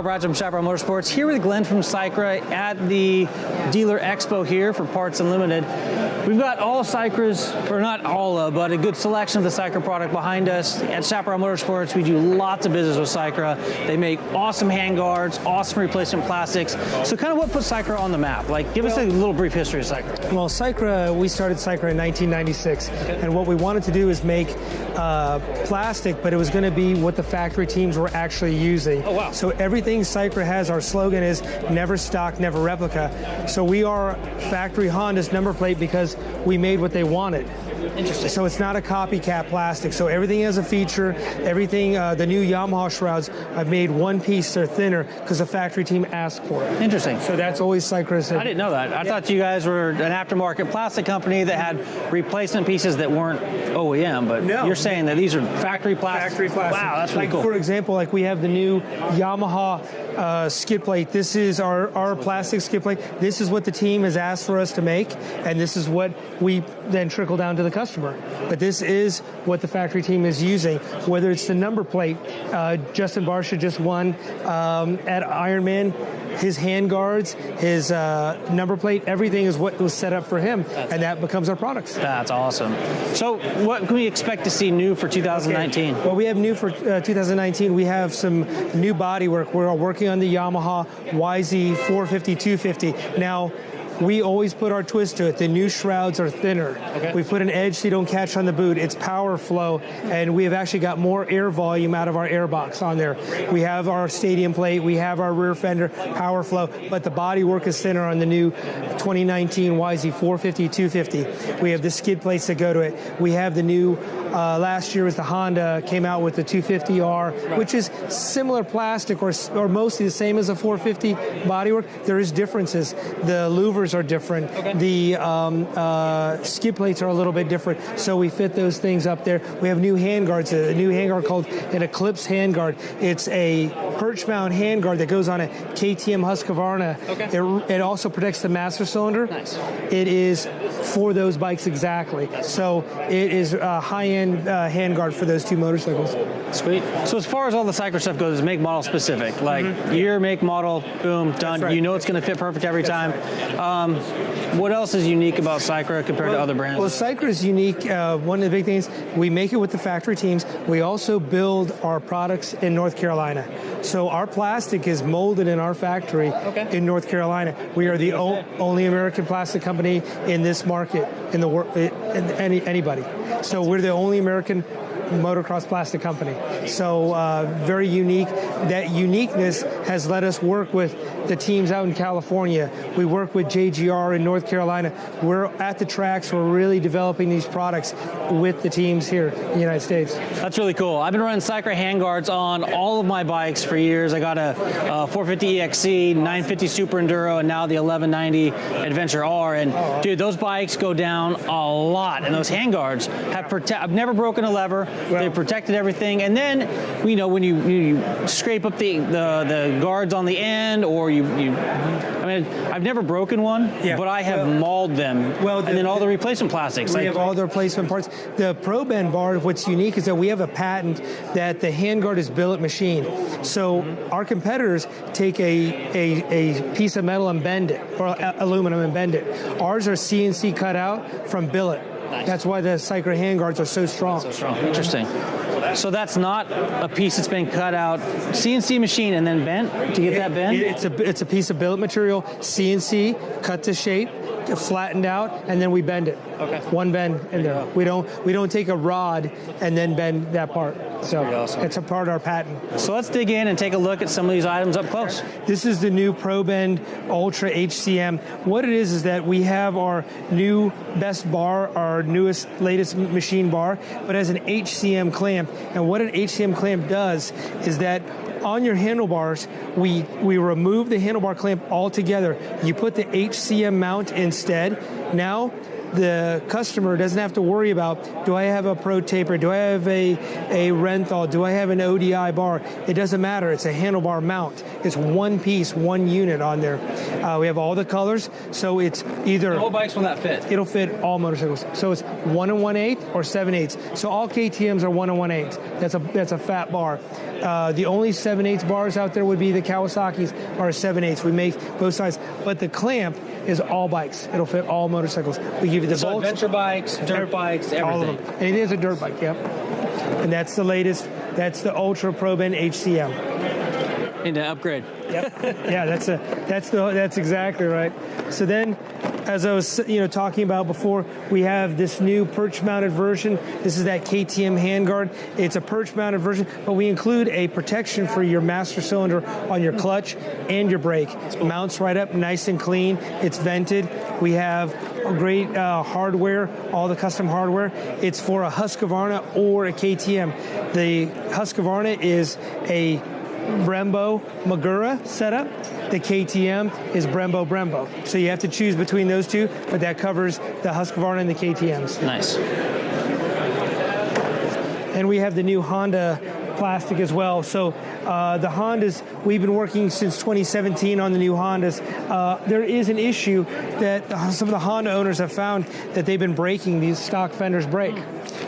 Bob Rogers from Chaparral Motorsports, here with Glenn from Cycra at the Dealer Expo here for Parts Unlimited. We've got all Cycra's, or not all, but a good selection of the Cycra product behind us. At Chaparral Motorsports, we do lots of business with Cycra. They make awesome handguards, awesome replacement plastics. So kind of what put Cycra on the map? Like, give us a little brief history of Cycra. Well, Cycra, we started Cycra in 1996, and what we wanted to do is make plastic, but it was going to be what the factory teams were actually using. Oh, wow. So everything Cycra has, our slogan is never stock, never replica. So we are factory Honda's number plate because we made what they wanted. Interesting. So it's not a copycat plastic. So everything has a feature. Everything, the new Yamaha shrouds, I've made one piece, they're thinner because the factory team asked for it. Interesting. So that's always Cycra's. I didn't know that. I thought you guys were an aftermarket plastic company that had replacement pieces that weren't OEM, but no. You're saying that these are factory plastic? Factory plastic. Wow, that's really like, cool. For example, like we have the new Yamaha skid plate. This is our plastic skid plate. This is what the team has asked for us to make, and this is what we then trickle down to the customer. But this is what the factory team is using, whether it's the number plate. Justin Barsha just won at Ironman. His handguards, his number plate, everything is what was set up for him, and that becomes our products. That's awesome. So what can we expect to see new for 2019? Okay. Well, we have new for 2019. We have some new bodywork. We're working on the Yamaha YZ 450, 250. Now, we always put our twist to it. The new shrouds are thinner. Okay. We put an edge so you don't catch on the boot. It's power flow, and we have actually got more air volume out of our air box on there. We have our stadium plate. We have our rear fender power flow, but the body work is thinner on the new 2019 YZ 450, 250. We have the skid plates that go to it. We have the new, last year was the Honda, came out with the 250R, which is similar plastic or mostly the same as a 450 bodywork. There is differences. The louvers are different. Okay. The skid plates are a little bit different, so we fit those things up there. We have new handguards, a new handguard called an Eclipse handguard. It's a perch mount handguard that goes on a KTM Husqvarna. Okay. It also protects the master cylinder. Nice. It is for those bikes exactly. So it is a high-end handguard for those two motorcycles. Sweet. So as far as all the Cycra stuff goes, it's make model specific. Like year, make, model, boom, done. Right. You know it's going to fit perfect every time. What else is unique about Cycra compared to other brands? Well, Cycra is unique. One of the big things, we make it with the factory teams. We also build our products in North Carolina. So our plastic is molded in our factory in North Carolina. We are the only American plastic company in this market, in the world, anybody. So we're the only American motocross plastic company. So very unique. That uniqueness has let us work with the teams out in California. We work with JGR in North Carolina. We're at the tracks. We're really developing these products with the teams here in the United States. That's really cool. I've been running Cycra handguards on all of my bikes for years. I got a 450 EXC, 950 Super Enduro, and now the 1190 Adventure R. And dude, those bikes go down a lot. And those handguards have I've never broken a lever. Well, they've protected everything. And then, you know, when you scrape up the guards on the end, or I mean, I've never broken one, but I have mauled them. Well, and then all the replacement plastics. We have all the replacement parts. The Pro Bend bar, what's unique is that we have a patent that the handguard is billet machine. So our competitors take a piece of metal and bend it, or aluminum and bend it. Ours are CNC cut out from billet. Nice. That's why the Cycra handguards are so strong. So strong. Interesting. So that's not a piece that's been cut out, CNC machine and then bent to get that bend? It's a piece of billet material, CNC, cut to shape, flattened out, and then we bend it. Okay. One bend in there. We don't take a rod and then bend that part. So awesome. It's a part of our patent. So let's dig in and take a look at some of these items up close. This is the new Pro Bend Ultra HCM. What it is that we have our new best bar, our latest machine bar, but as an HCM clamp. And what an HCM clamp does is that on your handlebars, we remove the handlebar clamp altogether. You put the HCM mount instead. Now, the customer doesn't have to worry about, do I have a pro taper, do I have a Renthal, do I have an ODI bar? It doesn't matter. It's a handlebar mount. It's one piece, one unit on there. We have all the colors, so it's either... What bikes will that fit? It'll fit all motorcycles. So it's 1 1/8 or 7/8. So all KTMs are 1 1/8. That's a fat bar. The only 7/8 bars out there would be the Kawasaki's are 7/8. We make both sides, but the clamp is all bikes. It'll fit all motorcycles. We give you the bolts. Adventure bikes, dirt bikes, everything. All of them. And it is a dirt bike, yep. And that's the latest. That's the Ultra Pro Bend HCM. Need to upgrade. Yep. Yeah, that's exactly right. So then, as I was talking about before, we have this new perch-mounted version. This is that KTM Handguard. It's a perch-mounted version, but we include a protection for your master cylinder on your clutch and your brake. It mounts right up, nice and clean. It's vented. We have great hardware, all the custom hardware. It's for a Husqvarna or a KTM. The Husqvarna is a Brembo Magura setup. The KTM is Brembo. So you have to choose between those two, but that covers the Husqvarna and the KTMs. Nice. And we have the new Honda plastic as well. So the Hondas, we've been working since 2017 on the new Hondas. There is an issue that some of the Honda owners have found that they've been breaking these stock fenders break.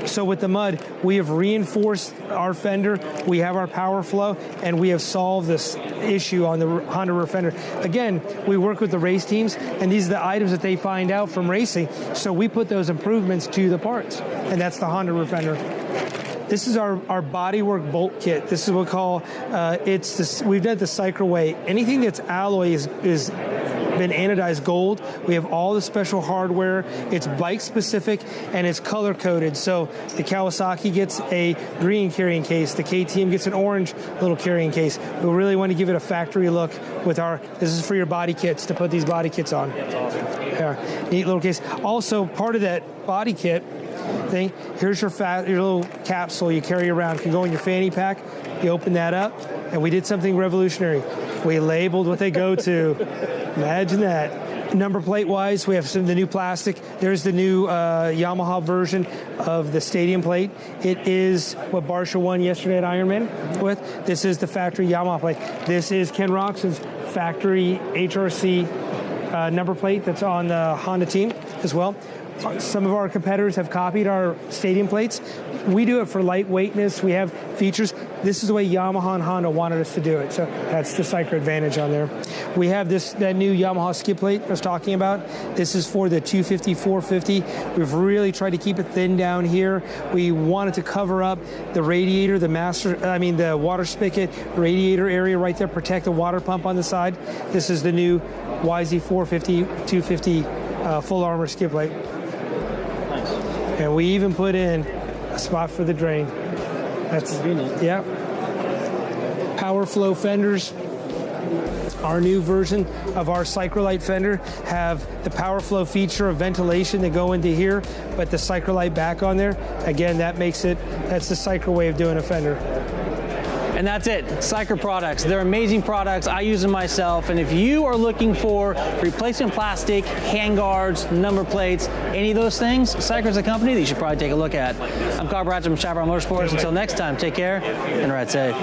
So with the mud, we have reinforced our fender, we have our power flow, and we have solved this issue on the Honda rear fender. Again, we work with the race teams, and these are the items that they find out from racing. So we put those improvements to the parts, and that's the Honda rear fender. This is our bodywork bolt kit. This is what we call, we've done it the Cycra way. Anything that's alloy is been anodized gold. We have all the special hardware. It's bike specific and it's color coded. So the Kawasaki gets a green carrying case. The KTM gets an orange little carrying case. We really want to give it a factory look with this is for your body kits, to put these body kits on. That's awesome. Yeah, neat little case. Also, part of that body kit thing, here's your little capsule you carry around. It can go in your fanny pack. You open that up, and we did something revolutionary. We labeled what they go to. Imagine that. Number plate wise, we have the new plastic. There's the new Yamaha version of the stadium plate. It is what Barsha won yesterday at Ironman with. This is the factory Yamaha plate. This is Ken Roxon's factory HRC number plate that's on the Honda team as well. Some of our competitors have copied our stadium plates. We do it for lightweightness. We have features. This is the way Yamaha and Honda wanted us to do it. So that's the Cycra advantage on there. We have that new Yamaha skid plate I was talking about. This is for the 250, 450. We've really tried to keep it thin down here. We wanted to cover up the radiator, the water spigot, radiator area right there, protect the water pump on the side. This is the new YZ 450, 250 full armor skid plate. And we even put in a spot for the drain. That's convenient. Yeah. Power flow fenders. Our new version of our Cycralite fender have the power flow feature of ventilation that go into here, but the Cycralite back on there. Again, that's the Cycra way of doing a fender. And that's it, Cycra products. They're amazing products. I use them myself. And if you are looking for replacement plastic, handguards, number plates, any of those things, Cycra's a company that you should probably take a look at. I'm Carl Bratcher from Chaparral Motorsports. Until next time, take care and ride safe.